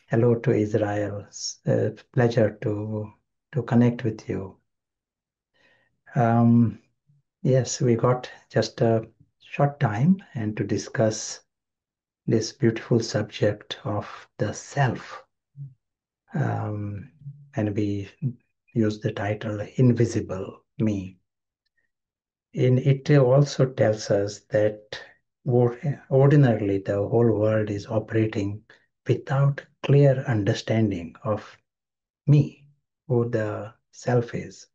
Hello to Israel. It's a pleasure to connect with you. Um, yes, we got just a short time and to discuss this beautiful subject of the self. Um, and we use the title Invisible Me. In it also tells us that ordinarily the whole world is operating without clear understanding of me, who the self is.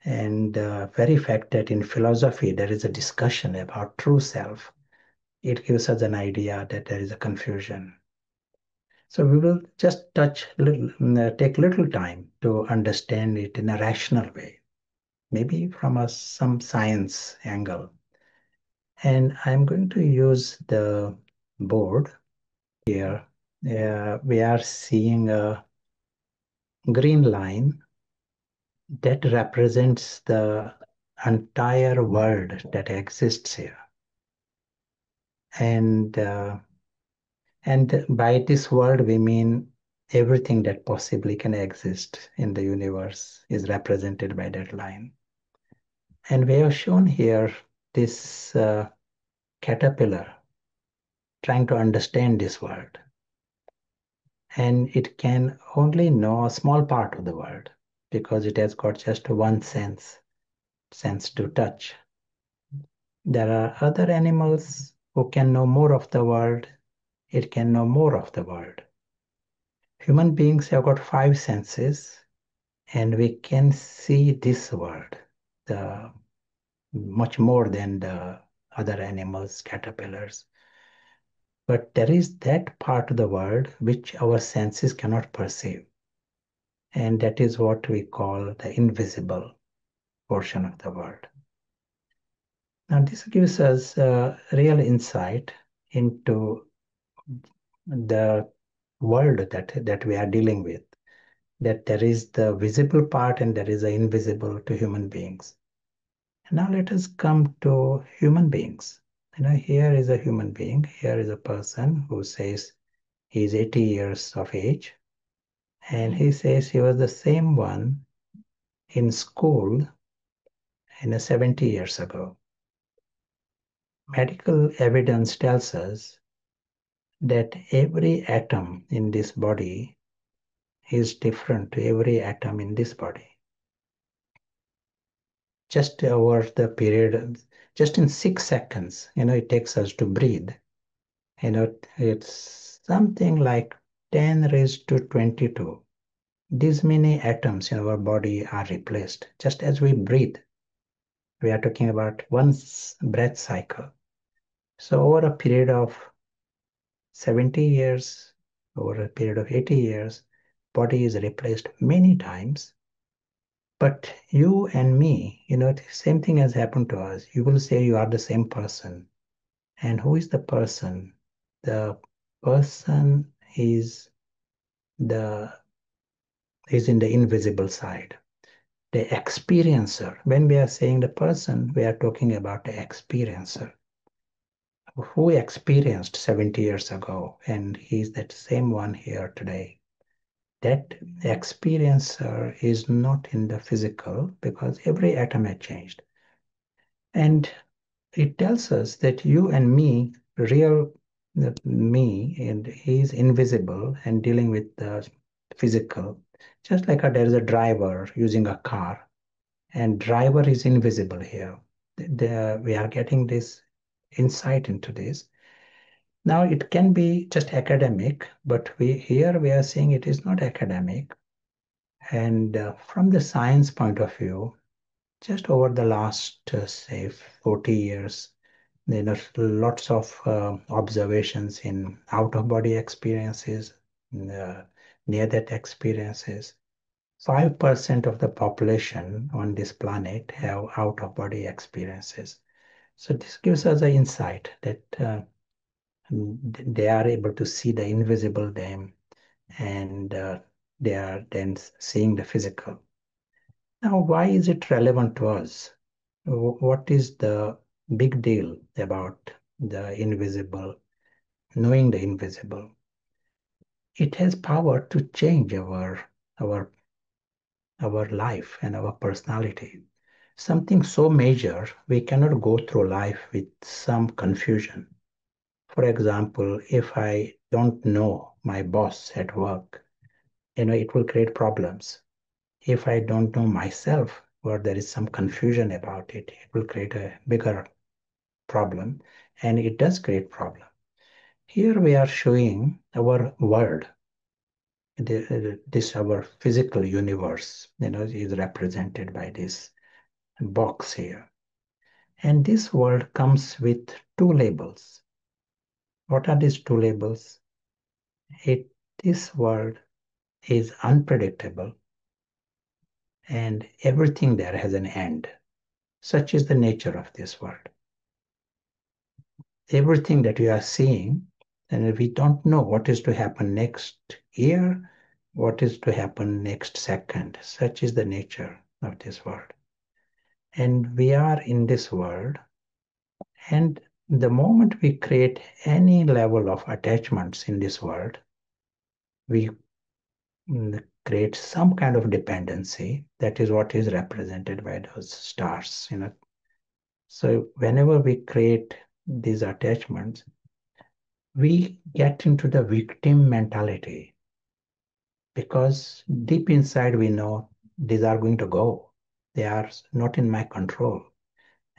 And the very fact that in philosophy there is a discussion about true self, it gives us an idea that there is a confusion. So we will just take little time to understand it in a rational way, maybe from some science angle. And I'm going to use the board here. We are seeing a green line that represents the entire world that exists here. And by this world, we mean everything that possibly can exist in the universe is represented by that line. And we have shown here this caterpillar trying to understand this world. And it can only know a small part of the world because it has got just one sense to touch. There are other animals who can know more of the world. It can know more of the world. Human beings have got five senses, and we can see this world the much more than the other animals, caterpillars. But there is that part of the world which our senses cannot perceive, and that is what we call the invisible portion of the world. Now, this gives us a real insight into the world that we are dealing with, that there is the visible part and there is the invisible to human beings. And now let us come to human beings. Here is a human being. Here is a person who says he's 80 years of age, and he says he was the same one in school 70 years ago. Medical evidence tells us that every atom in this body is different to every atom in this body. Just over the period, just in 6 seconds, it takes us to breathe. It's something like 10 raised to 22. These many atoms in our body are replaced just as we breathe. We are talking about one breath cycle. So over a period of 70 years, over a period of 80 years, body is replaced many times. But you and me, the same thing has happened to us. You will say you are the same person. And who is the person? The person the is in the invisible side. The experiencer. When we are saying the person, we are talking about the experiencer who experienced 70 years ago, and he's that same one here today. That experiencer is not in the physical because every atom has changed. And it tells us that you and me, real me, and he's invisible and dealing with the physical. Just like there is a driver using a car, and driver is invisible here. We are getting this insight into this. Now it can be just academic, but we are saying it is not academic. And from the science point of view, just over the last say 40 years, there are lots of observations in out-of-body experiences, near-death experiences. 5% of the population on this planet have out-of-body experiences. So this gives us an insight that they are able to see the invisible them, and they are then seeing the physical. Now, why is it relevant to us? What is the big deal about the invisible, knowing the invisible? it has power to change our life and our personality. Something so major, we cannot go through life with some confusion. For example, if I don't know my boss at work, it will create problems. If I don't know myself, or there is some confusion about it, it will create a bigger problem, and it does create problem. Here we are showing our world. This our physical universe, is represented by this box here. And this world comes with two labels. What are these two labels? This world is unpredictable and everything there has an end. Such is the nature of this world. Everything that we are seeing, and we don't know what is to happen next year, what is to happen next second. Such is the nature of this world. And we are in this world, and the moment we create any level of attachments in this world, we create some kind of dependency. That is what is represented by those stars. So whenever we create these attachments, we get into the victim mentality, because deep inside we know these are going to go. They are not in my control,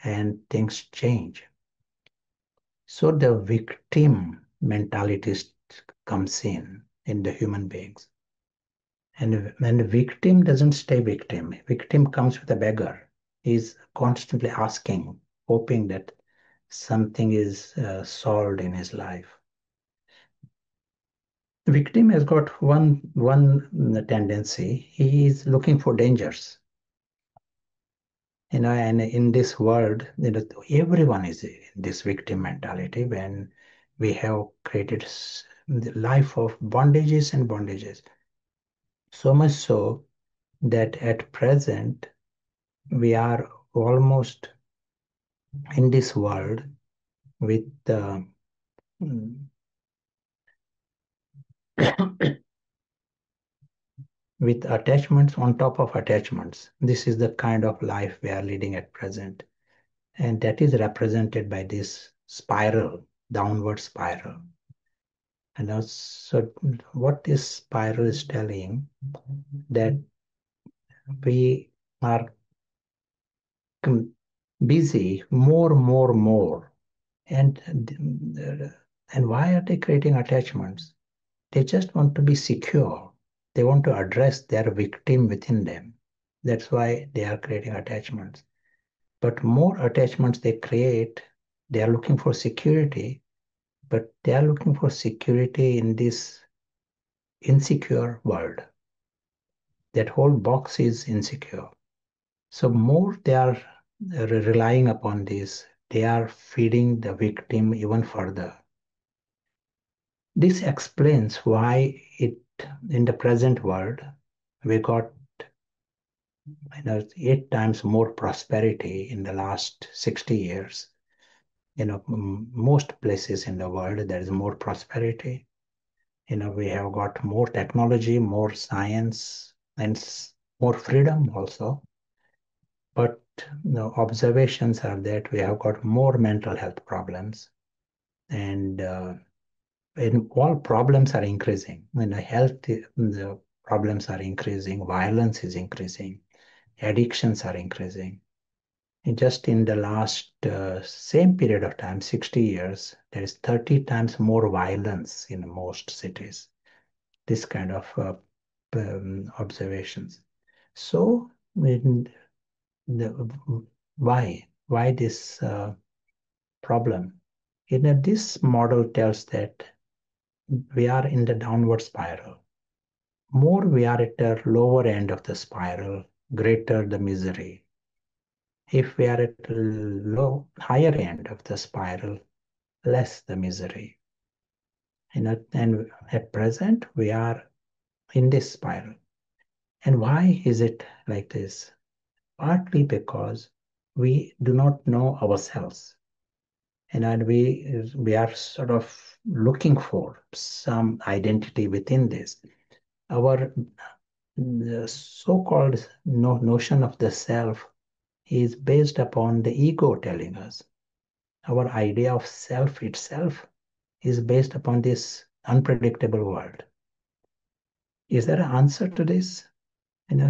and things change. So the victim mentality comes in the human beings. And when the victim doesn't stay victim, victim comes with a beggar. He's constantly asking, hoping that something is solved in his life. The victim has got one tendency. He is looking for dangers. And in this world, everyone is in this victim mentality when we have created the life of bondages and bondages. So much so that at present we are almost in this world with with attachments on top of attachments. This is the kind of life we are leading at present. And that is represented by this spiral, downward spiral. And so what this spiral is telling, that we are busy more. And why are they creating attachments? They just want to be secure. They want to address their victim within them. That's why they are creating attachments. But more attachments they create, they are looking for security, but they are looking for security in this insecure world. That whole box is insecure. So more they are relying upon this, they are feeding the victim even further. This explains why in the present world we got 8 times more prosperity in the last 60 years. Most places in the world there is more prosperity. We have got more technology, more science, and more freedom also. But observations are that we have got more mental health problems, and all problems are increasing. The problems are increasing, violence is increasing, addictions are increasing. And just in the last same period of time, 60 years, there is 30 times more violence in most cities. This kind of observations. So, why this problem? This model tells that we are in the downward spiral. More we are at the lower end of the spiral, greater the misery. If we are at the higher end of the spiral, less the misery. And at present, we are in this spiral. And why is it like this? Partly because we do not know ourselves. And we are sort of looking for some identity within this. Our so-called notion of the self is based upon the ego telling us. Our idea of self itself is based upon this unpredictable world. Is there an answer to this?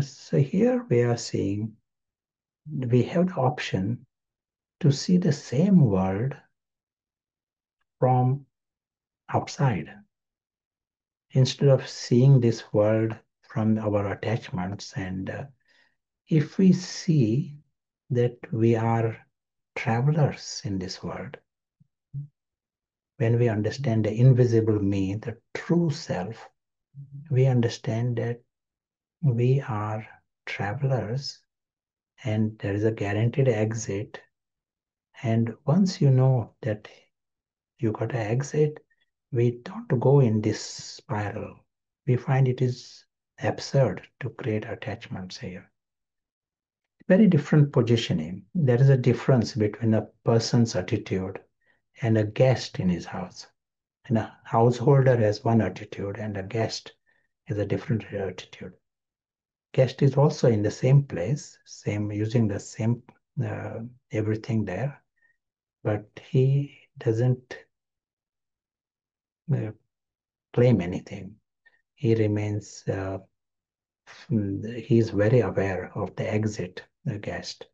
So here we are seeing we have the option to see the same world from outside. Instead of seeing this world from our attachments, and if we see that we are travelers in this world, when we understand the invisible me, the true self, we understand that we are travelers and there is a guaranteed exit. And once you know that you got an exit, we don't go in this spiral. We find it is absurd to create attachments here. Very different positioning. There is a difference between a person's attitude and a guest in his house. And a householder has one attitude, and a guest is a different attitude. Guest is also in the same place, same using the same uh, everything there, but he doesn't uh, claim anything. He remains. He is very aware of the exit, the guest.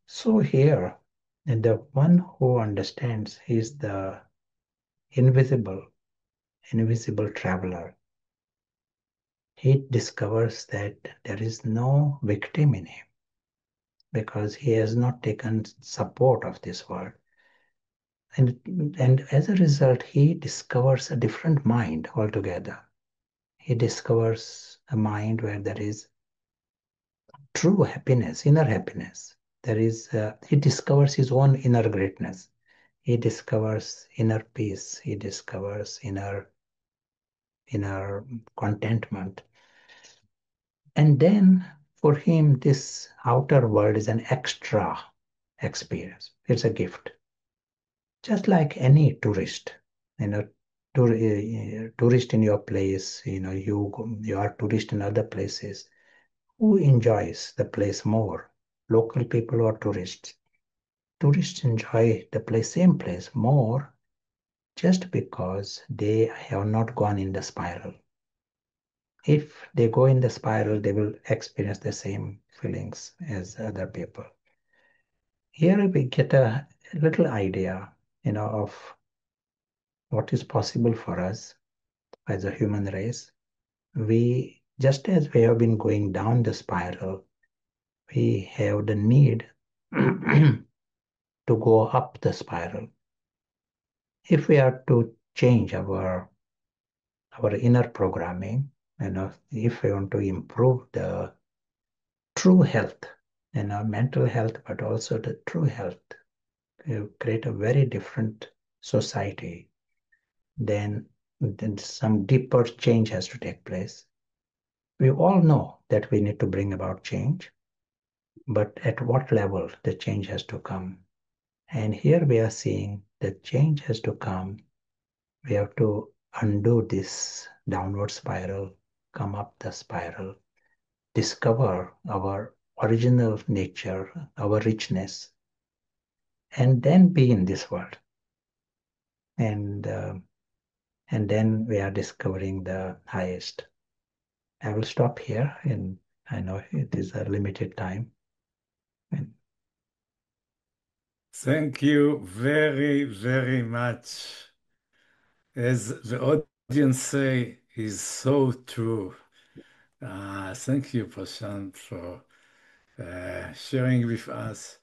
So here, the one who understands is the invisible, invisible traveler. He discovers that there is no victim in him because he has not taken support of this world. And as a result, he discovers a different mind altogether. He discovers a mind where there is true happiness, inner happiness. He discovers his own inner greatness. He discovers inner peace. He discovers inner contentment. And then for him, this outer world is an extra experience. It's a gift. Just like any tourist, tourist in your place, you are tourist in other places. Who enjoys the place more? Local people or tourists? Tourists enjoy the same place more just because they have not gone in the spiral. If they go in the spiral, they will experience the same feelings as other people. Here we get a little idea, of what is possible for us as a human race. We, just as we have been going down the spiral, we have the need to go up the spiral. If we are to change our inner programming, if we want to improve the true health, mental health, but also the true health, create a very different society, then some deeper change has to take place. We all know that we need to bring about change, but at what level the change has to come? And here we are seeing that change has to come. We have to undo this downward spiral, come up the spiral, discover our original nature, our richness, and then be in this world. And and then we are discovering the highest. I will stop here, and I know it is a limited time. And Thank you very, very much. As the audience say, is so true. Thank you, Prashant, for sharing with us.